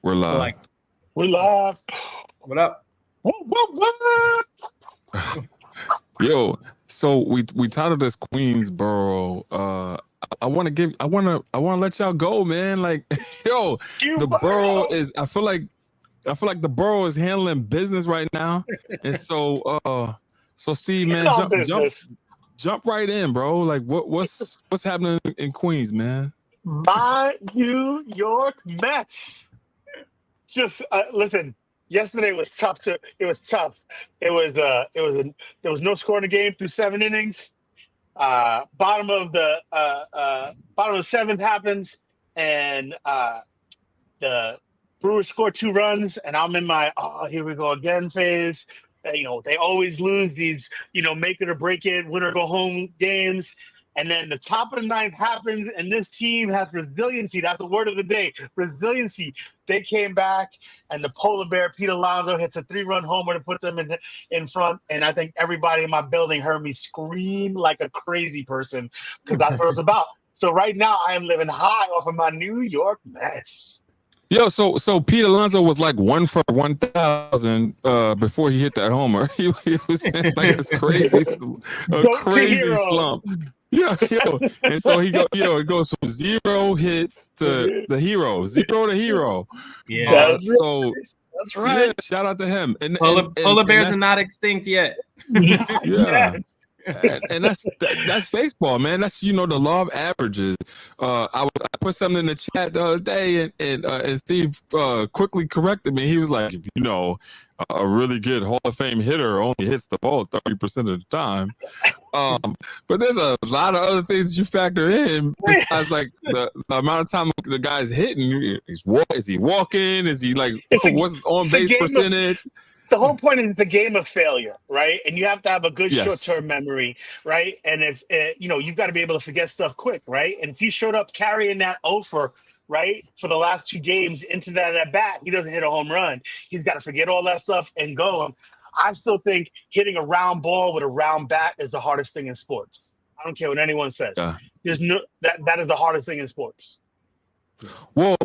We're live. We're live. What up? What? Yo, so we titled this Queensboro. I want to let y'all go, man. Like, yo, the borough is. I feel like the borough is handling business right now, and so Steve, man, jump right in, bro. Like, what's happening in Queens, man? My New York Mets. Just listen. Yesterday was tough. It was tough. There was no score in the game through 7 innings. Bottom of the seventh happens, and the Brewers score 2 runs, and I'm in my here we go again phase. They always lose these make it or break it, win or go home games. And then the top of the 9th happens, and this team has resiliency. That's the word of the day, resiliency. They came back, and the polar bear, Pete Alonso, hits a 3-run homer to put them in front. And I think everybody in my building heard me scream like a crazy person because that's what it's about. So right now, I am living high off of my New York Mets. Yo, so Pete Alonso was like 1 for 1,000 before he hit that homer. He was like it's crazy, crazy slump. Yeah, and so it goes from 0 hits to the hero, 0 to hero. Yeah, that's right. Yeah, shout out to him. And polar bears are not extinct yet. Yeah. And that's baseball, man. That's the law of averages. I put something in the chat the other day, and Steve quickly corrected me. He was like, a really good Hall of Fame hitter only hits the ball 30% of the time. But there's a lot of other things you factor in besides like the amount of time the guy's hitting. Is he walking? Is he like what's his on base percentage? The whole point is the game of failure, right? And you have to have a good short-term memory, right? And if you've got to be able to forget stuff quick, right? And if he showed up carrying that offer, right, for the last 2 games into that at bat, he doesn't hit a home run. He's got to forget all that stuff and go. I still think hitting a round ball with a round bat is the hardest thing in sports. I don't care what anyone says. Yeah. There's that is the hardest thing in sports. Well,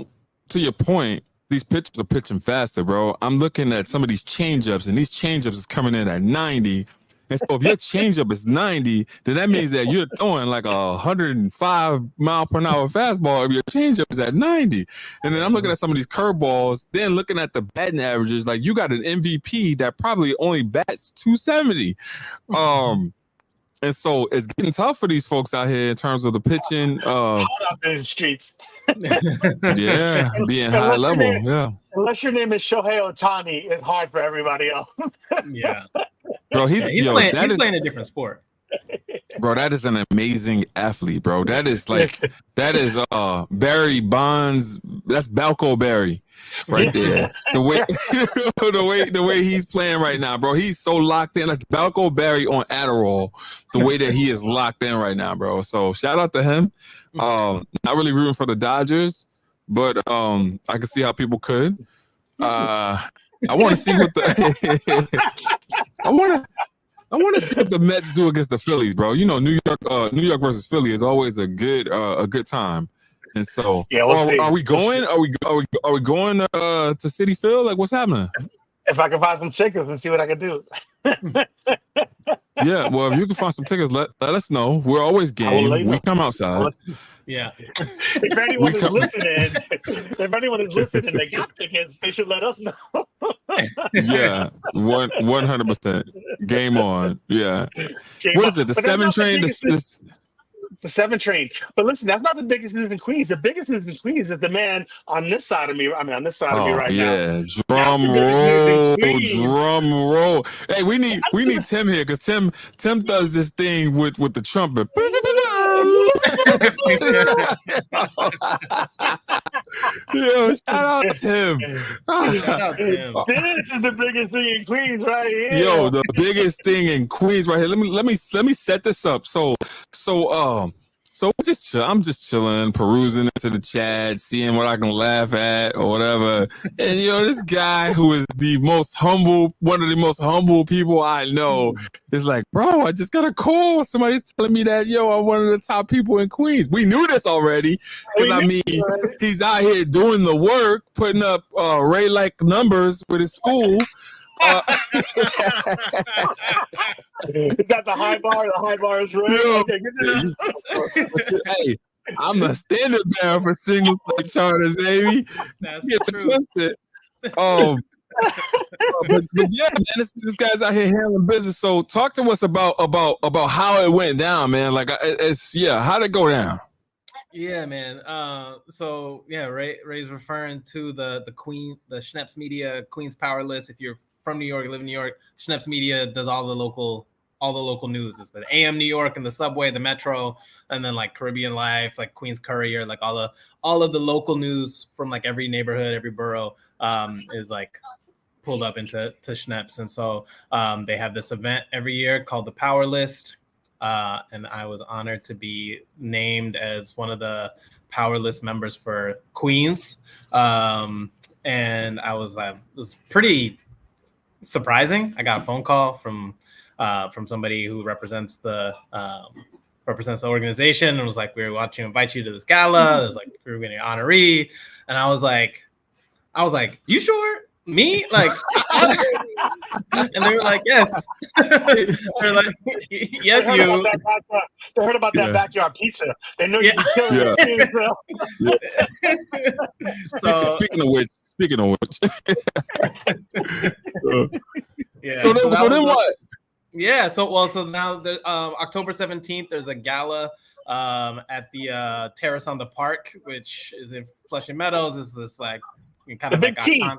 to your point, these pitchers are pitching faster, bro. I'm looking at some of these changeups, and these changeups is coming in at 90. And so if your changeup is 90, then that means that you're throwing like 105 mile per hour fastball if your changeup is at 90. And then I'm looking at some of these curveballs, then looking at the batting averages, like you got an MVP that probably only bats 270. And so it's getting tough for these folks out here in terms of the pitching. Out in the streets. Yeah, being high level. Unless your name is Shohei Ohtani, it's hard for everybody else. Yeah. Bro, he's playing a different sport. Bro, that is an amazing athlete, bro. That is Barry Bonds. That's Balco Barry right there. The way he's playing right now, bro. He's so locked in. That's Balco Barry on Adderall. The way that he is locked in right now, bro. So shout out to him. Not really rooting for the Dodgers, but I can see how people could. I want to see what I want to see what the Mets do against the Phillies, bro. New York versus Philly is always a good time. And so, are we going? Are we going to Citi Field? Like, what's happening? If I can find some tickets and see what I can do. Yeah, well, if you can find some tickets, let us know. We're always game. We come outside. Yeah. If anyone is listening, they got tickets, they should let us know. Yeah, 100%. Game on. Yeah. What is it? The 7 train? The 7 train. But listen, that's not the biggest news in Queens. The biggest news in Queens is the man on this side of me. I mean, on this side of me right now. Yeah, drum roll. Hey, we need Tim here because Tim does this thing with the trumpet. Yo, shout out Tim. This is the biggest thing in Queens right here. Yo, the biggest thing in Queens right here. Let me set this up. So So I'm just chilling, perusing into the chat, seeing what I can laugh at or whatever. And this guy who is one of the most humble people I know, is like, bro, I just got a call. Somebody's telling me that I'm one of the top people in Queens. We knew this already because he's out here doing the work, putting up Ray-like numbers with his school. Is that the high bar? The high bar is right. Okay, good to know. Hey, I'm a standard bearer for single sex charters, baby. That's true. But yeah, man, this guy's out here handling business. So talk to us about how it went down, man. Like, how'd it go down? Yeah, man. So yeah, Ray's referring to the Schneps Media Queens Power List. If you're from New York, live in New York, Schneps Media does all the local news. It's the AM New York and the subway, the metro, and then like Caribbean Life, like Queens Courier, like all of the local news from like every neighborhood, every borough is like pulled up into Schneps. And so they have this event every year called the Power List. And I was honored to be named as one of the Power List members for Queens. And I was it was pretty surprising. I got a phone call from somebody who represents the organization and was like, we want to invite you to this gala. There's like, we're getting an honoree. And I was like, you sure? Me? Like, and they were like, yes. They're like, yes, you. They heard about that backyard pizza. They know you can kill it. So, Speaking of which. Yeah. So then what? Yeah. So now the October 17th, there's a gala at the Terrace on the Park, which is in Flushing Meadows. It's this like kind of like iconic.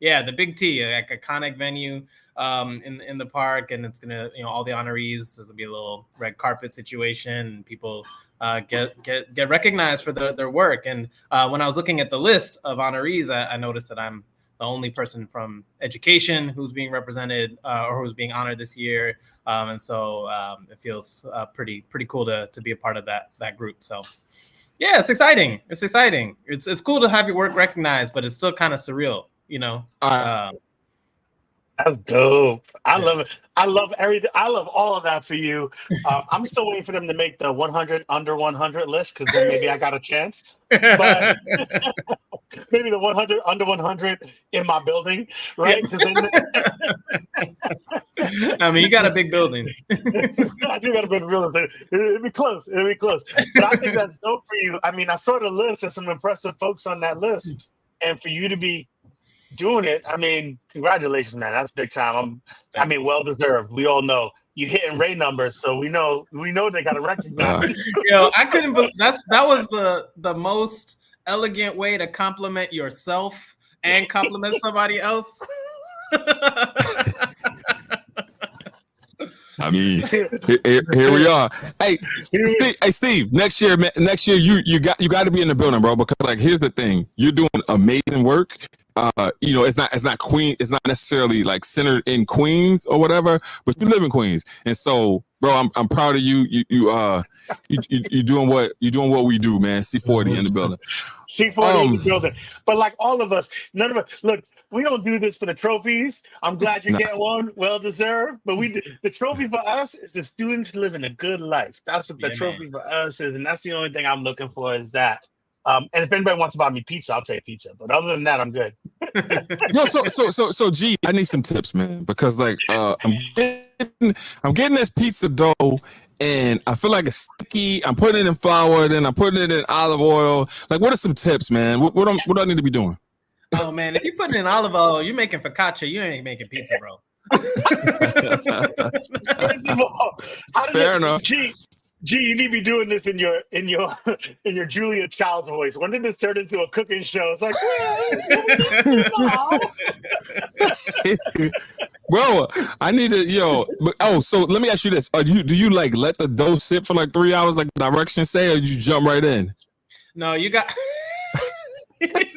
Yeah, the Big T, like iconic venue in the park, and it's gonna all the honorees. There's gonna be a little red carpet situation, and people get recognized for their work. And when I was looking at the list of honorees, I noticed that I'm the only person from education who's being represented or who's being honored this year. And so it feels pretty cool to be a part of that group. So yeah, it's exciting. It's cool to have your work recognized, but it's still kind of surreal, That's dope. I love it. I love everything. I love all of that for you. I'm still waiting for them to make the 100 under 100 list, because then maybe I got a chance. But maybe the 100 under 100 in my building, right? I mean, you got a big building. I do got a big building. It'll be close. But I think that's dope for you. I mean, I saw the list. There's some impressive folks on that list, and for you to be doing it, I mean, congratulations, man. That's big time. Well deserved. We all know you hitting Ray numbers, so we know they got to recognize it. I couldn't believe that was the most elegant way to compliment yourself and compliment somebody else. I mean, here we are. Hey, Steve. Next year, you got to be in the building, bro. Because like, here's the thing: you're doing amazing work. It's not Queen. It's not necessarily like centered in Queens or whatever, but you live in Queens, and so, bro, I'm proud of you. You doing what we do, man. C40 in the building. C40 in the building. But like all of us, none of us look. We don't do this for the trophies. I'm glad you get one, well deserved. But the trophy for us is the students living a good life. That's what the trophy for us is, and that's the only thing I'm looking for is that. And if anybody wants to buy me pizza, I'll take pizza. But other than that, I'm good. Yo, so G, I need some tips, man, because like I'm getting this pizza dough, and I feel like it's sticky. I'm putting it in flour, then I'm putting it in olive oil. Like, what are some tips, man? What do I need to be doing? Oh man, if you put it in olive oil, you're making focaccia. You ain't making pizza, bro. Fair enough. G, you need to be doing this in your Julia Child's voice. When did this turn into a cooking show? It's like, bro, I need to so let me ask you this: do you like let the dough sit for like 3 hours, like directions say, or you jump right in? No, you got. If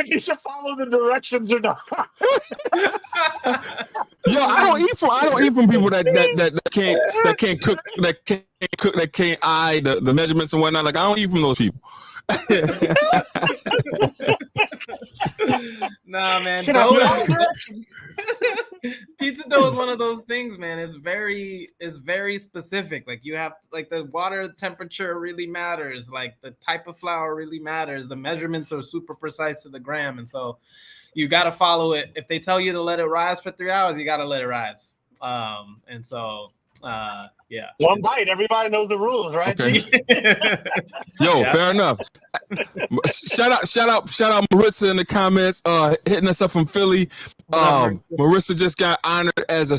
you should follow the directions or not. I don't eat from people that can't cook that can't eye the measurements and whatnot. Like I don't eat from those people. Nah, man. Can I Dough be pizza dough is one of those things, man. It's very specific. Like you have like the water temperature really matters. Like the type of flour really matters. The measurements are super precise to the gram, and so you got to follow it. If they tell you to let it rise for 3 hours, you got to let it rise. And so yeah. One bite. Everybody knows the rules, right? Okay. Yo, fair enough. Shout out Marissa in the comments, hitting us up from Philly. Marissa just got honored as a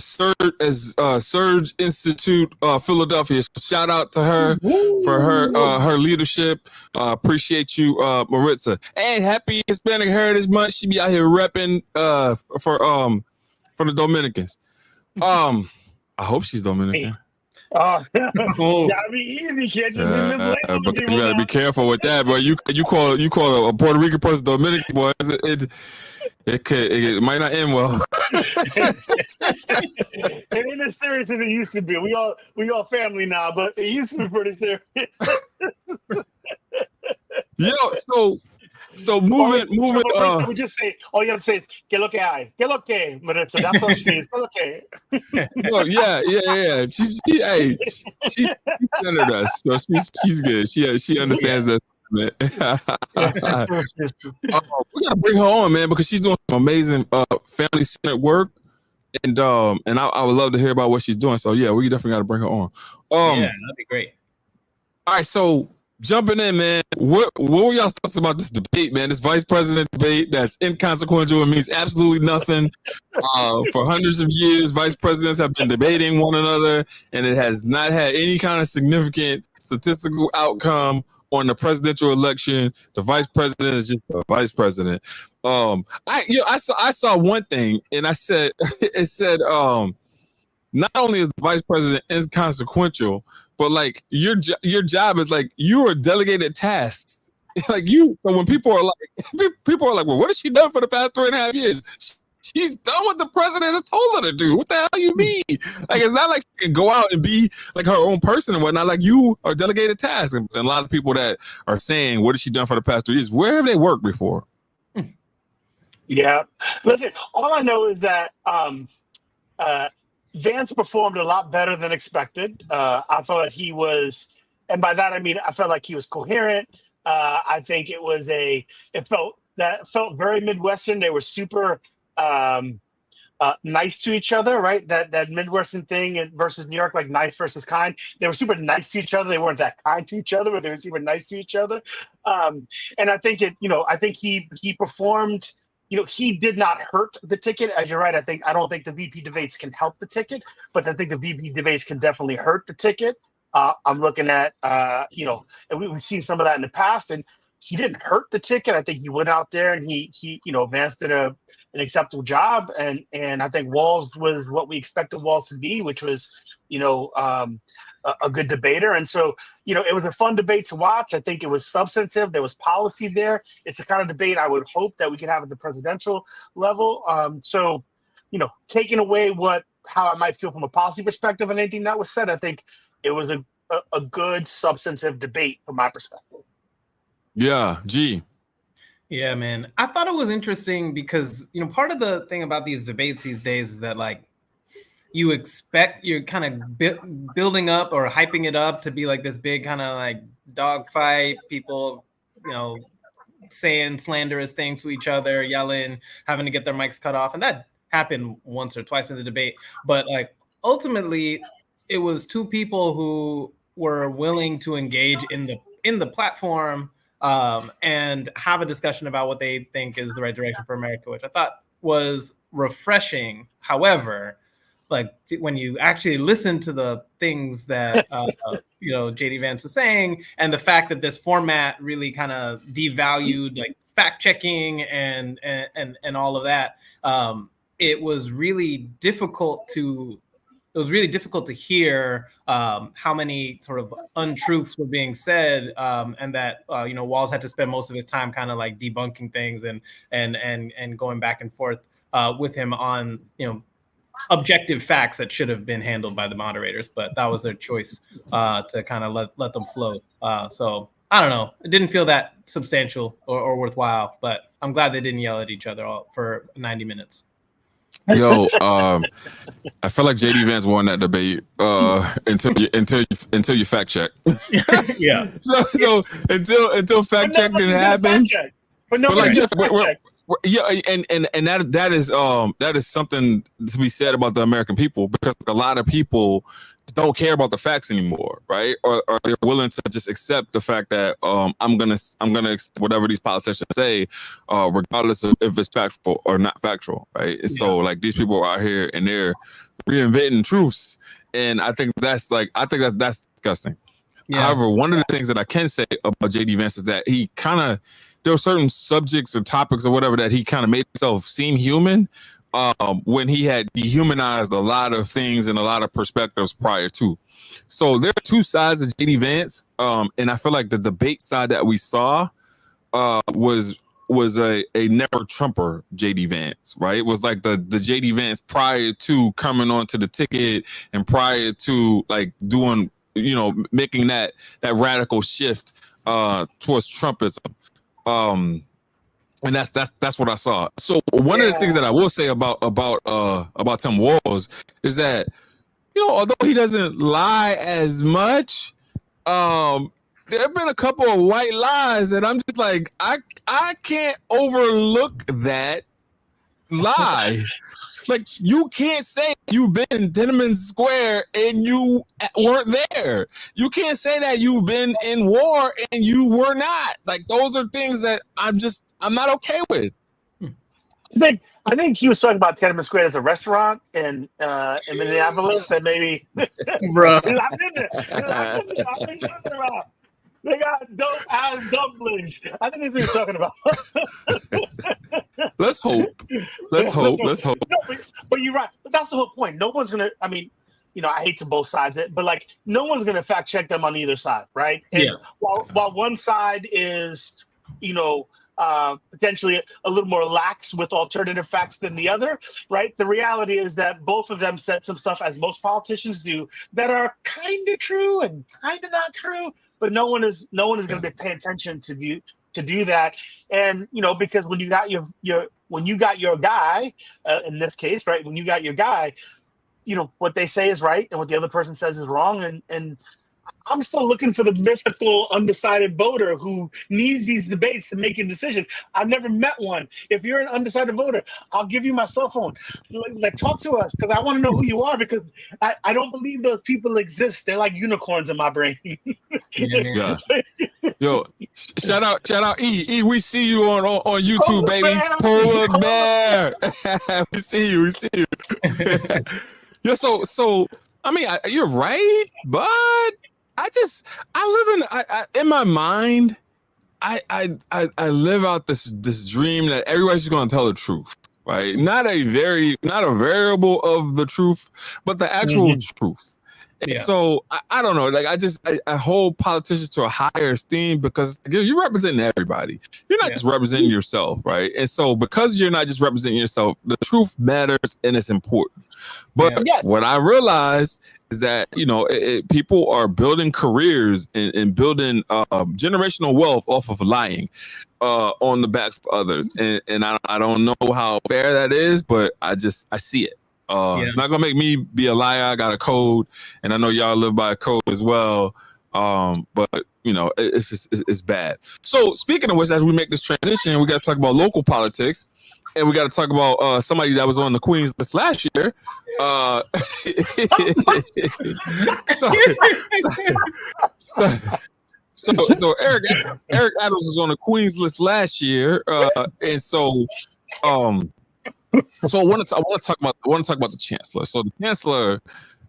Surge Institute Philadelphia. So shout out to her for her leadership. Appreciate you, Marissa. And happy Hispanic Heritage Month. She be out here repping for the Dominicans. I hope she's Dominican. Gotta be easy, kid. But you gotta be careful with that, boy. You call a Puerto Rican person Dominican, boy. It might not end well. It ain't as serious as it used to be. We all family now, but it used to be pretty serious. So moving. We just say all you have to say is "que lo que hay," Maritza. That's all she is. "Que lo que." Oh yeah. She centered us, so she's good. She understands that. Man. We gotta bring her on, man, because she's doing some amazing family-centered work, and I would love to hear about what she's doing. So yeah, we definitely got to bring her on. Yeah, that'd be great. All right, so jumping in, man. What were y'all thoughts about this debate, man? This vice president debate that's inconsequential and means absolutely nothing. For hundreds of years, vice presidents have been debating one another, and it has not had any kind of significant statistical outcome on the presidential election. The vice president is just a vice president. I saw one thing, and it said not only is the vice president inconsequential, but like your job is like you are delegated tasks. Like so when people are like, well, what has she done for the past 3.5 years? She's done what the president has told her to do. What the hell you mean? Like it's not like she can go out and be like her own person and whatnot. Like you are delegated tasks. And a lot of people that are saying, what has she done for the past 3 years? Where have they worked before? Yeah. Listen, all I know is that Vance performed a lot better than expected. I thought he was, and by that I mean I felt like he was coherent. I think it felt very Midwestern. They were super nice to each other, right? That Midwestern thing versus New York, like nice versus kind. They were super nice to each other. They weren't that kind to each other, but they were super nice to each other. And I think I think he performed. He did not hurt the ticket. As you're right, I don't think the VP debates can help the ticket, but I think the VP debates can definitely hurt the ticket. I'm looking at, and we've seen some of that in the past, and he didn't hurt the ticket. I think he went out there and he Vance did an acceptable job, and I think Walz was what we expected Walz to be, which was, a good debater. And so, it was a fun debate to watch. I think it was substantive. There was policy there. It's the kind of debate I would hope that we could have at the presidential level. So, taking away how I might feel from a policy perspective and anything that was said, I think it was a good substantive debate from my perspective. Yeah, G. Yeah, man. I thought it was interesting because, part of the thing about these debates these days is that like you're kind of building up or hyping it up to be like this big kind of like dogfight, people, saying slanderous things to each other, yelling, having to get their mics cut off. And that happened once or twice in the debate. But like ultimately, it was two people who were willing to engage in the platform and have a discussion about what they think is the right direction for America, which I thought was refreshing. However, like when you actually listen to the things that JD Vance was saying, and the fact that this format really kind of devalued like fact checking and all of that, it was really difficult to hear how many sort of untruths were being said, and that Walz had to spend most of his time kind of like debunking things and going back and forth with him on objective facts that should have been handled by the moderators, but that was their choice to kind of let them flow. So I don't know. It didn't feel that substantial or worthwhile, but I'm glad they didn't yell at each other for 90 minutes. Yo, I feel like JD Vance won that debate until you fact check. Yeah. So until fact check didn't happen. But no, But like, fact check. Yeah, and that is something to be said about the American people, because a lot of people don't care about the facts anymore, right? Or they're willing to just accept the fact that I'm gonna accept whatever these politicians say, regardless of if it's factual or not factual, right? And so like these people are out here and they're reinventing truths, and I think that's disgusting. Yeah. However, one of the things that I can say about JD Vance is that he kind of, there were certain subjects or topics or whatever that he kind of made himself seem human when he had dehumanized a lot of things and a lot of perspectives prior to. So there are two sides of JD Vance, and I feel like the debate side that we saw was a never Trumper JD Vance, right? It was like the JD Vance prior to coming onto the ticket and prior to like doing, making that radical shift towards Trumpism. And that's what I saw. So one of the things that I will say about Tim Walz is that, although he doesn't lie as much, there have been a couple of white lies that I'm just like, I can't overlook that lie. Like, you can't say you've been in Tiananmen Square and you weren't there. You can't say that you've been in war and you were not. Like, those are things that I'm not okay with. I think he was talking about Tiananmen Square as a restaurant in Minneapolis that maybe. Bro. I've been there. I've been talking about. They got dope ass dumplings. I think that's what he's talking about. Let's hope. Let's hope. No, but you're right. But that's the whole point. No one's gonna. I mean, I hate to both sides it, but like, no one's gonna fact check them on either side, right? And while one side is, potentially a little more lax with alternative facts than the other, right? The reality is that both of them said some stuff, as most politicians do, that are kind of true and kind of not true. But no one is going to be paying attention to do that, and because when you got your guy, in this case, right? When you got your guy, what they say is right, and what the other person says is wrong, and I'm still looking for the mythical undecided voter who needs these debates to make a decision. I've never met one. If you're an undecided voter, I'll give you my cell phone. Like talk to us, because I want to know who you are, because I don't believe those people exist. They're like unicorns in my brain. Yeah. Yo, shout out E. We see you on YouTube, baby. Polar bear. We see you. Yeah, so I mean, you're right, but I live in my mind. I live out this dream that everybody's just going to tell the truth, right? Not a variable of the truth, but the actual truth. And so I don't know. Like, I hold politicians to a higher esteem, because you're representing everybody. You're not just representing yourself, right? And so because you're not just representing yourself, the truth matters and it's important. But what I realized is that people are building careers and building generational wealth off of lying on the backs of others, and I don't know how fair that is, but I see it. It's not gonna make me be a liar. I got a code, and I know y'all live by a code as well. But it's bad. So speaking of which, as we make this transition, we got to talk about local politics, and we got to talk about somebody that was on the Queen's list last year. So Eric Adams was on the Queen's list last year, and so I want to talk about the chancellor. So the chancellor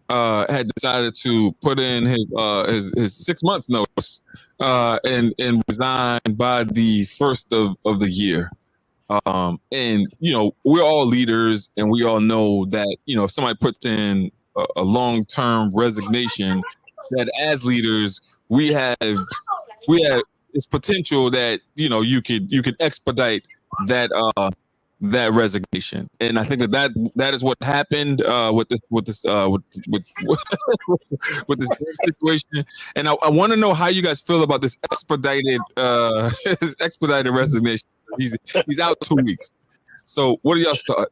had decided to put in his 6 months notice and resign by the first of the year. And we're all leaders, and we all know that if somebody puts in a long-term resignation, that as leaders we have this potential that you could expedite that that resignation, and I think that is what happened with this with with this situation. And I want to know how you guys feel about this expedited this expedited resignation. He's out 2 weeks. So what are y'all's thoughts?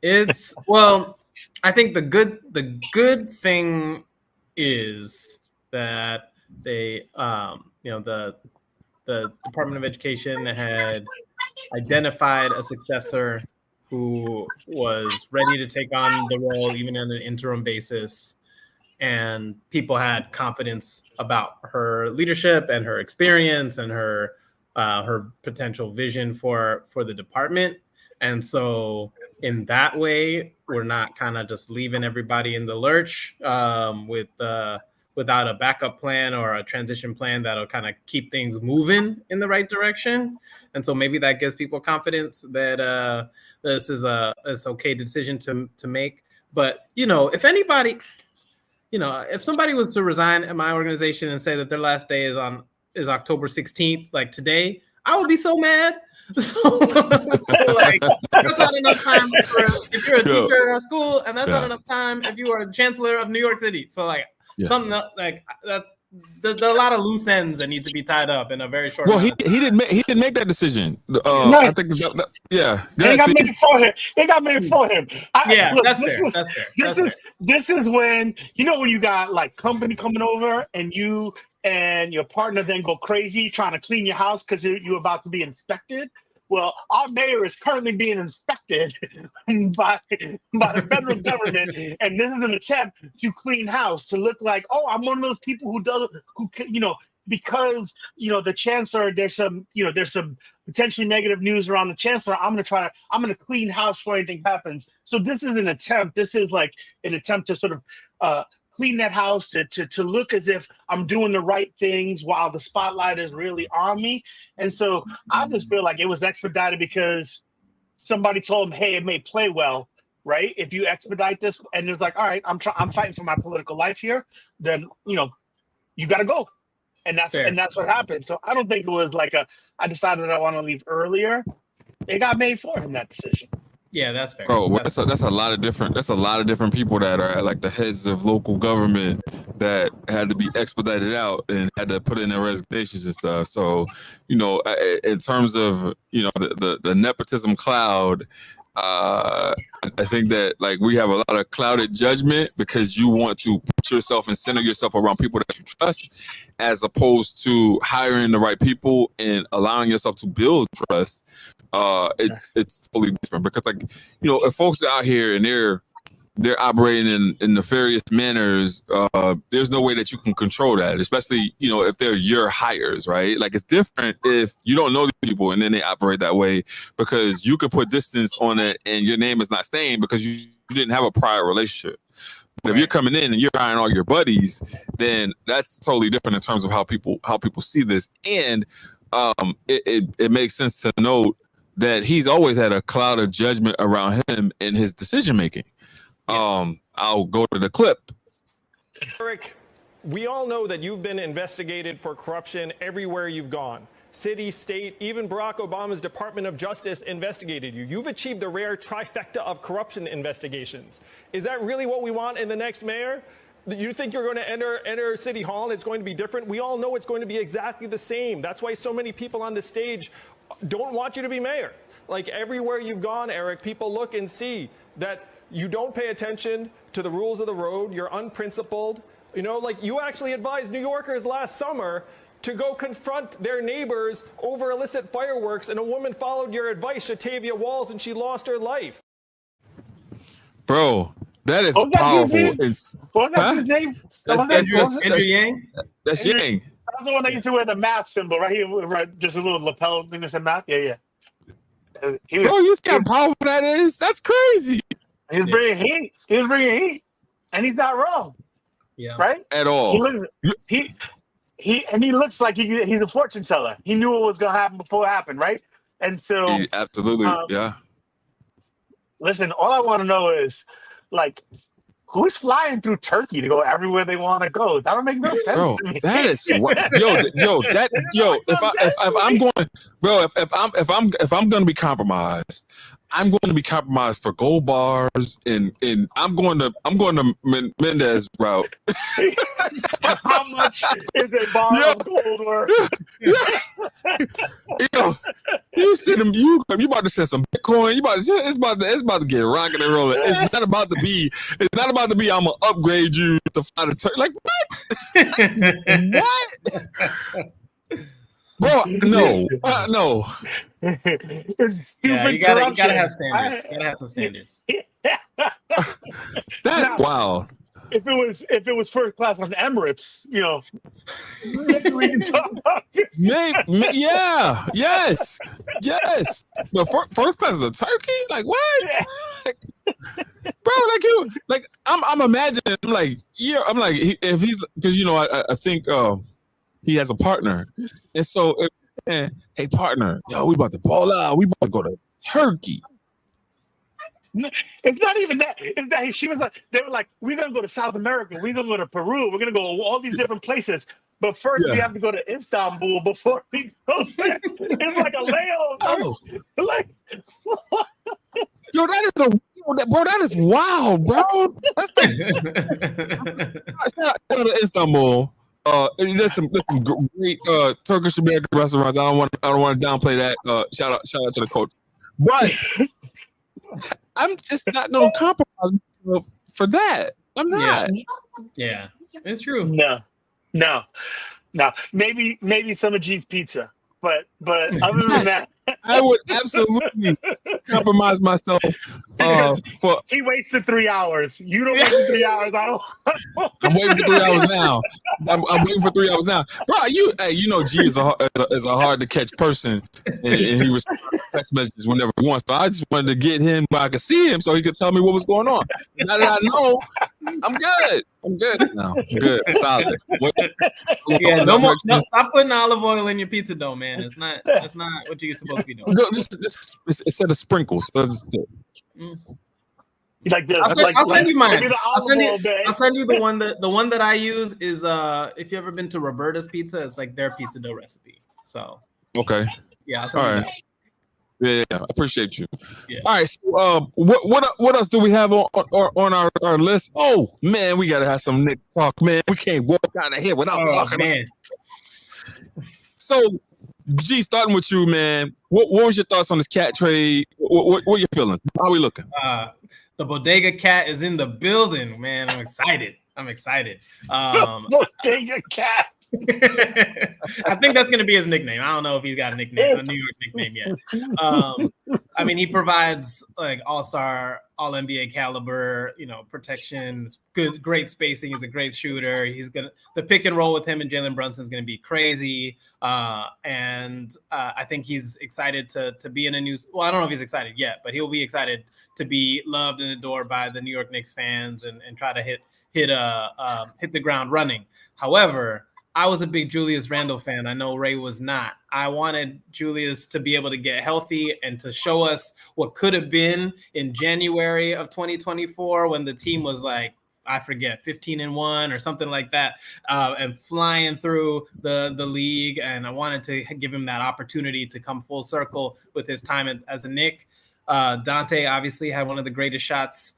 It's well, I think the good thing is that they the Department of Education had identified a successor who was ready to take on the role even on an interim basis, and people had confidence about her leadership and her experience and her potential vision for the department. And so in that way, we're not kind of just leaving everybody in the lurch without a backup plan or a transition plan that'll kind of keep things moving in the right direction. And so maybe that gives people confidence that this is it's okay decision to make. But if anybody, if somebody was to resign at my organization and say that their last day is October 16th, like today, I would be so mad. So like, that's not enough time if you're a teacher at a school, and that's not enough time if you are the chancellor of New York City. So like something like that. There's a lot of loose ends that need to be tied up in a very short. Well, he didn't make that decision. I think they got made for him. They got made for him. That's fair. This is when when you got like company coming over and you and your partner then go crazy trying to clean your house because you're about to be inspected. Well, our mayor is currently being inspected by the federal government, and this is an attempt to clean house, to look like, oh, I'm one of those people because the chancellor, there's some potentially negative news around the chancellor. I'm gonna clean house before anything happens. So this is an attempt. This is like an attempt to sort of clean that house, to look as if I'm doing the right things while the spotlight is really on me. And so I just feel like it was expedited because somebody told him, hey, it may play well, right? If you expedite this, and it's like, all right, I'm fighting for my political life here, then you got to go. And that's what happened. So I don't think it was like I decided I want to leave earlier. It got made for him, that decision. Yeah, that's fair. Bro, that's a lot of different people that are like the heads of local government that had to be expedited out and had to put in their resignations and stuff. So, in terms of the nepotism cloud, I think that like we have a lot of clouded judgment because you want to put yourself and center yourself around people that you trust, as opposed to hiring the right people and allowing yourself to build trust. It's totally different because if folks are out here and they're operating in nefarious manners, there's no way that you can control that, especially if they're your hires, right? Like it's different if you don't know these people and then they operate that way, because you can put distance on it and your name is not staying because you didn't have a prior relationship. But if you're coming in and you're hiring all your buddies, then that's totally different in terms of how people see this. And it makes sense to note that he's always had a cloud of judgment around him and his decision making. I'll go to the clip. Eric, we all know that you've been investigated for corruption everywhere you've gone. City, state, even Barack Obama's Department of Justice investigated you. You've achieved the rare trifecta of corruption investigations. Is that really what we want in the next mayor? You think you're going to enter City Hall and it's going to be different? We all know it's going to be exactly the same. That's why so many people on the stage don't want you to be mayor. Like everywhere you've gone, Eric, people look and see that you don't pay attention to the rules of the road. You're unprincipled. Like you actually advised New Yorkers last summer to go confront their neighbors over illicit fireworks, and a woman followed your advice, Shatavia Walls, and she lost her life. Bro, that is powerful. What's his name? Andrew Yang? That's Yang. That's the one that used to wear the math symbol right here, right? Just a little lapel thing that said math. Yeah. Bro, you see how powerful that is? That's crazy. He's bringing heat. And he's not wrong. Yeah. Right? At all. He looks like he's a fortune teller. He knew what was going to happen before it happened, right? And so absolutely, yeah. Listen, all I want to know is, like, who's flying through Turkey to go everywhere they want to go? That don't make no sense Bro, to me. that is if I'm going, bro, if I'm gonna be compromised, I'm going to be compromised for gold bars and I'm going to Mendez route. How much is a bar of gold worth? Yo, you send him. You about to send some Bitcoin. It's about to get rocking and rolling. It's not about to be. I'm gonna upgrade you to fly the Turkey. Like what? What? Bro, no. It's stupid. Yeah, you gotta have standards. Gotta have some standards. That's wow. If it was first class on Emirates, maybe we can talk about it. Yeah, yes. The first class of Turkey, like what? Bro, I'm imagining, if he's because I think he has a partner, and so hey partner, yo, we about to ball out, we about to go to Turkey. It's not even that. It's that they were like, we're gonna go to South America, we're gonna go to Peru, we're gonna go to all these different places. But first we have to go to Istanbul before we go there. It's like a layover. Oh. Like Yo, that is wild, bro. That's shout out to Istanbul. There's some great Turkish American restaurants. I don't want to downplay that. Shout out to the coach. But I'm just not gonna compromise myself for that. I'm not. Yeah, it's true. No. Maybe some of G's pizza, but other than that, I would absolutely compromise myself for. He wasted 3 hours. You don't waste 3 hours. I don't. I'm waiting for 3 hours now. I'm waiting for 3 hours now, bro. G is a hard to catch person, and he responds to text messages whenever he wants. So I just wanted to get him where I could see him, so he could tell me what was going on. Now that I know, I'm good. No, I'm good. Solid. Yeah, no, stop putting olive oil in your pizza dough, man. It's not what you're supposed to be doing. Just instead of sprinkles. Like this. I'll send you mine. I'll send you the one that I use is if you ever been to Roberta's Pizza, it's like their pizza dough recipe. So okay. Yeah, I'll send you that. Yeah, I appreciate you. Yeah. All right, so what else do we have on our list? Oh man, we gotta have some Knicks talk, man. We can't walk out of here without talking. Man. So, G, starting with you, man. What was your thoughts on this cat trade? What are your feelings? How are we looking? The Bodega Cat is in the building, man. I'm excited. Bodega Cat. I think that's going to be his nickname. I don't know if he's got a New York nickname yet. I mean, he provides like all-star, all-NBA caliber, protection, great spacing. He's a great shooter. The pick and roll with him and Jalen Brunson is going to be crazy. And I think he's excited to be in a new. Well, I don't know if he's excited yet, but he'll be excited to be loved and adored by the New York Knicks fans and try to hit the ground running. However, I was a big Julius Randle fan. I know Ray was not. I wanted Julius to be able to get healthy and to show us what could have been in January of 2024 when the team was like, I forget, 15-1 or something like that, and flying through the league. And I wanted to give him that opportunity to come full circle with his time as a Knick. Dante obviously had one of the greatest shots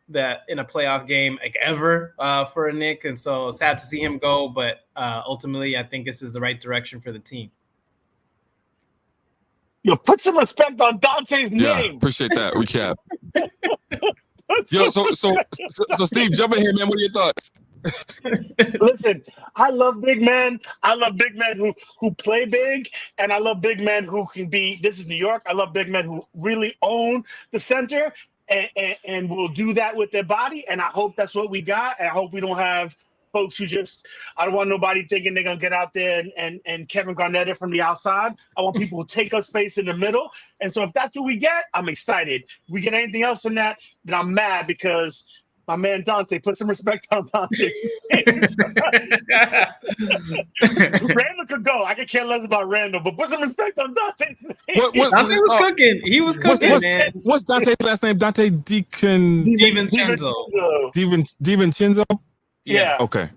that in a playoff game like ever for a Knick, and so sad to see him go, but ultimately I think this is the right direction for the team. Yo, put some respect on Dante's name. Yeah, appreciate that recap. Yo, so Steve, jump in here, man. What are your thoughts? Listen, I love big men. I love big men who play big, and I love big men who can be. This is New York. I love big men who really own the center. And will do that with their body, and I hope that's what we got. And I hope we don't have folks who I don't want nobody thinking they're gonna get out there and Kevin Garnett it from the outside. I want people who take up space in the middle. And so if that's what we get, I'm excited. If we get anything else than that, then I'm mad because my man Dante, put some respect on Dante's name. Randall could go. Yo, I could care less about Randall, but put some respect on Dante's name. Dante was cooking. He was cooking, man. What's Dante's last name? Dante DiVincenzo. DiVincenzo? Yeah. Okay.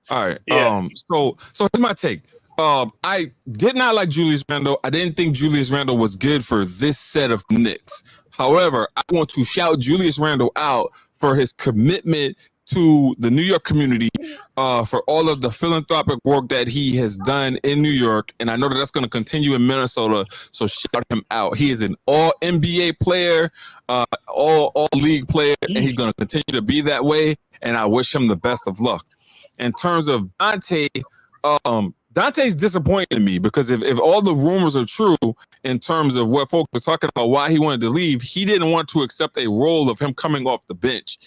All right. Yeah. So here's my take. I did not like Julius Randle. I didn't think Julius Randle was good for this set of Knicks. However, I want to shout Julius Randle out for his commitment to the New York community, for all of the philanthropic work that he has done in New York. And I know that that's going to continue in Minnesota. So shout him out. He is an all NBA player, all league player, and he's going to continue to be that way. And I wish him the best of luck. In terms of Dante, Dante's disappointing me because if all the rumors are true in terms of what folks were talking about, why he wanted to leave, he didn't want to accept a role of him coming off the bench.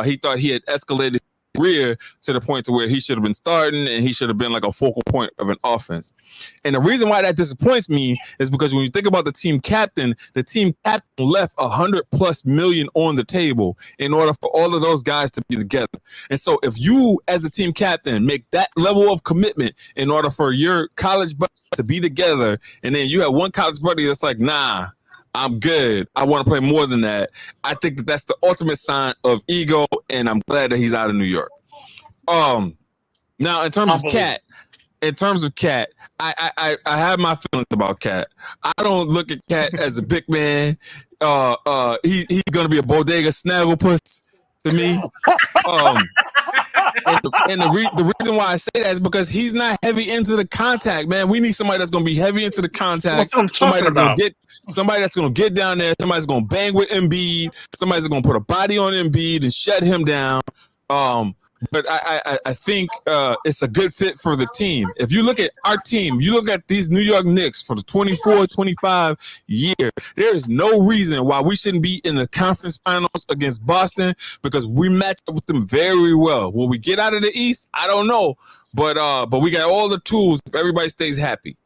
He thought he had escalated his career to the point to where he should have been starting and he should have been like a focal point of an offense. And the reason why that disappoints me is because when you think about the team captain left $100+ million on the table in order for all of those guys to be together. And so if you as the team captain make that level of commitment in order for your college buddy to be together, and then you have one college buddy that's like, nah, I'm good, I want to play more than that, I think that that's the ultimate sign of ego, and I'm glad that he's out of New York. Now in terms of Cat, I have my feelings about Cat. I don't look at Cat as a big man. He's gonna be a bodega snagglepuss to me. And the reason why I say that is because he's not heavy into the contact, man. We need somebody that's going to be heavy into the contact. Somebody that's going to get down there. Somebody's going to bang with Embiid. Somebody's going to put a body on Embiid and shut him down. But I think it's a good fit for the team. If you look at our team, you look at these New York Knicks for the 24-25 year, there is no reason why we shouldn't be in the conference finals against Boston because we match up with them very well. Will we get out of the East? I don't know. But we got all the tools if everybody stays happy.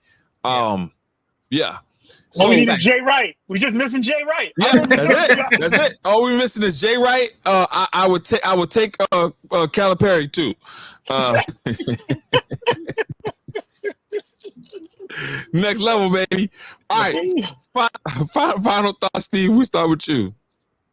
Yeah. So we need Jay Wright. We just missing Jay Wright. Yeah, that's it. All we missing is Jay Wright. I would take Calipari too. Next level, baby. All right. Final thoughts, Steve. We start with you.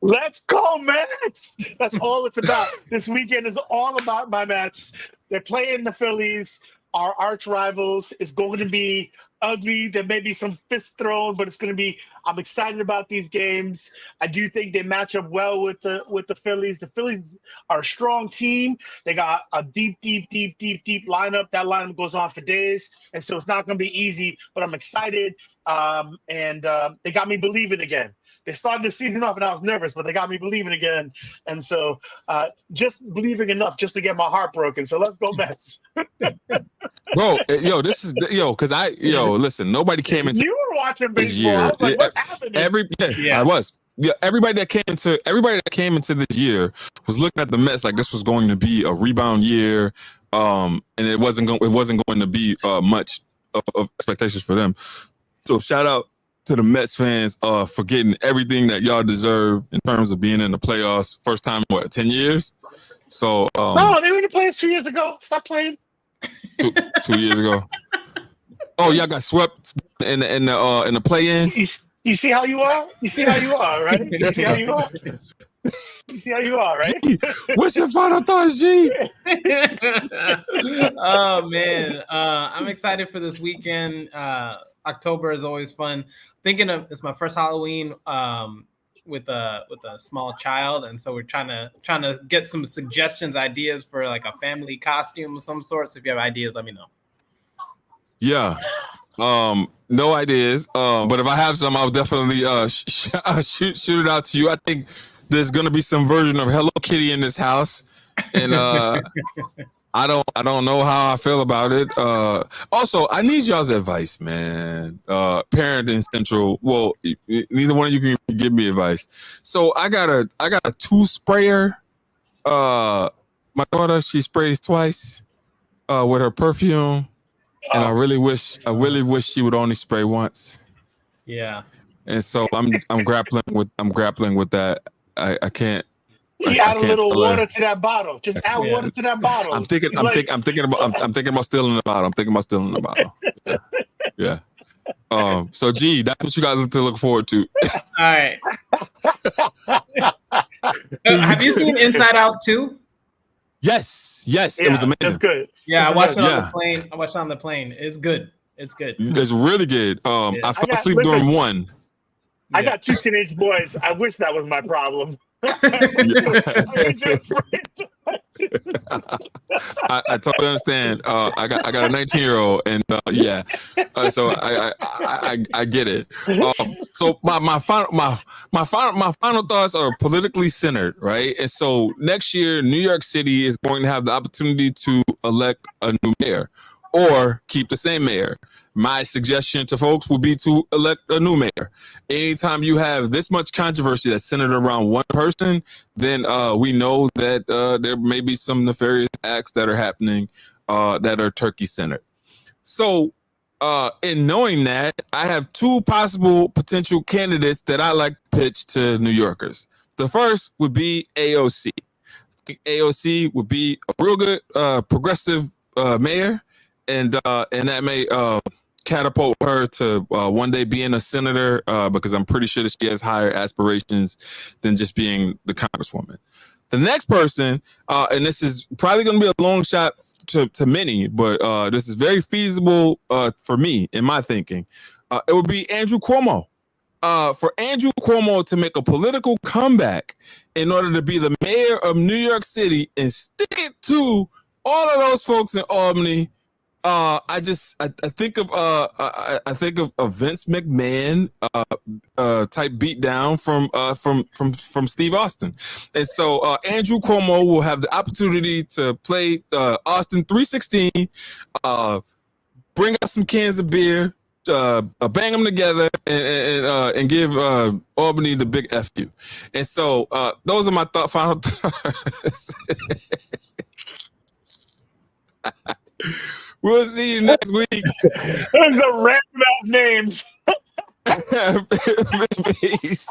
Let's go, Mets. That's all it's about. This weekend is all about my Mets. They're playing the Phillies, our arch rivals. It's going to be ugly. There may be some fists thrown, but it's going to be. I'm excited about these games. I do think they match up well with the Phillies. The Phillies are a strong team. They got a deep lineup. That lineup goes on for days, and so it's not going to be easy. But I'm excited, and they got me believing again. They started the season off, and I was nervous, but they got me believing again. And so, just believing enough just to get my heart broken. So let's go Mets. Bro, listen, nobody came into. You were watching baseball. I was like, what's happening? I was. Yeah, everybody that came into this year was looking at the Mets like this was going to be a rebound year, and it wasn't going to be much of expectations for them. So shout out to the Mets fans for getting everything that y'all deserve in terms of being in the playoffs. First time in 10 years? So no, they were in the playoffs 2 years ago. Stop playing. 2 years ago. Oh, y'all got swept in the play-in. You see how you are? You see how you are, right? You see how you are? You see how you are, right? G, what's your final thoughts, G? Oh man, I'm excited for this weekend. October is always fun. Thinking of it's my first Halloween with a small child, and so we're trying to get some suggestions, ideas for like a family costume of some sort. So if you have ideas, let me know. Yeah. No ideas. But if I have some, I'll definitely shoot it out to you. I think there's gonna be some version of Hello Kitty in this house, and I don't know how I feel about it. Also, I need y'all's advice, man. Parenting Central. Well, neither one of you can give me advice. So I got a 2 sprayer. My daughter, she sprays twice with her perfume. And I really wish she would only spray once. Yeah. And so I'm grappling with that. I can't. Add a little water to that bottle. Just add water to that bottle. I'm thinking about stealing the bottle. Yeah. Yeah. So G, that's what you guys to look forward to. All right. Have you seen Inside Out 2? Yes, Yeah, it was amazing. That's good. Yeah, That's I watched it on Yeah. the plane. I watched it on the plane. It's good. It's good. It's really good. I fell asleep listen. during one. I got 2 teenage boys. I wish that was my problem. I totally understand. I got a 19-year-old, and so I get it. So my final thoughts are politically centered, right? And so next year, New York City is going to have the opportunity to elect a new mayor or keep the same mayor. My suggestion to folks would be to elect a new mayor. Anytime you have this much controversy that's centered around one person, then we know that there may be some nefarious acts that are happening that are turkey-centered. So in knowing that, I have 2 possible potential candidates that I like to pitch to New Yorkers. The first would be AOC. I think AOC would be a real good progressive mayor, and that may catapult her to one day being a senator, because I'm pretty sure that she has higher aspirations than just being the congresswoman. The next person, and this is probably going to be a long shot to many, but this is very feasible for me in my thinking. It would be Andrew Cuomo. For Andrew Cuomo to make a political comeback in order to be the mayor of New York City and stick it to all of those folks in Albany. I think of Vince McMahon type beatdown from Steve Austin, and so Andrew Cuomo will have the opportunity to play Austin 316, bring out some cans of beer, bang them together, and give Albany the big F you. And so those are my final thoughts. We'll see you next week. Those are random ass names. Peace.